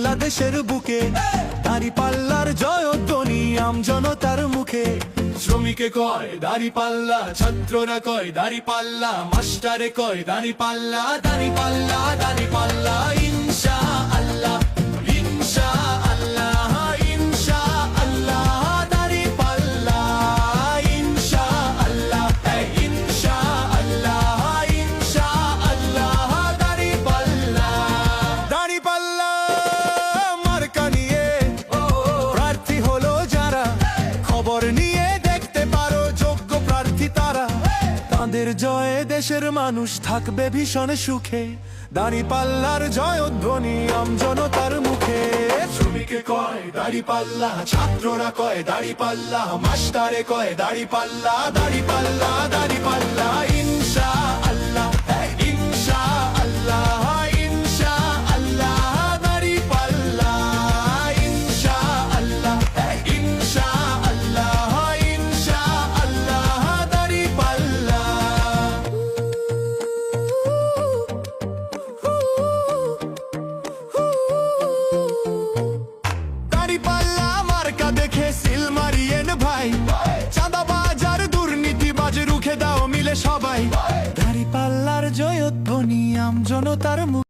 বাংলাদেশের বুকে দাঁড়িপাল্লার জয়ধ্বনি আমজনতার মুখে। শ্রমিকে কয় দাঁড়িপাল্লা, ছাত্ররা কয় দাঁড়িপাল্লা, মাস্টারে কয় দাঁড়িপাল্লা, দাঁড়িপাল্লা দাঁড়িপাল্লা ইনশাআল্লাহ ইনশাআল্লাহ ইনশাআল্লাহ দাঁড়িপাল্লা ইনশাআল্লাহ ইনশাআল্লাহ ইনশাআল্লাহ দাঁড়িপাল্লা। দাঁড়িপাল্লা মার্কা নিয়ে প্রার্থী হলো যারা, খবর নিয়ে দেখতে পারো যোগ্য প্রার্থী তারা। তাদের জয়ে দেশের মানুষ থাকবে ভীষণ সুখে, দাঁড়িপাল্লার জয়ধ্বনি আমজনতার মুখে। শ্রমিকে কয় দাঁড়িপাল্লা, ছাত্ররা কয় দাঁড়িপাল্লা, মাস্টারে কয় দাঁড়িপাল্লা, দাঁড়িপাল্লা দাঁড়িপাল্লা ইনশাআল্লাহ ইনশাআল্লাহ ইনশাআল্লাহ দাঁড়িপাল্লা ইনশাআল্লাহ ইনশাআল্লাহ ইনশাআল্লাহ দাঁড়িপাল্লা। দাঁড়িপাল্লা মার্কা দেখে সিল মারিয়েন ভাই, চাঁদাবাজ আর দুর্নীতিবাজ রুখে দাও মিলে সবাই। দাঁড়িপাল্লার জয়ধ্বনি আমজনতার মুখে।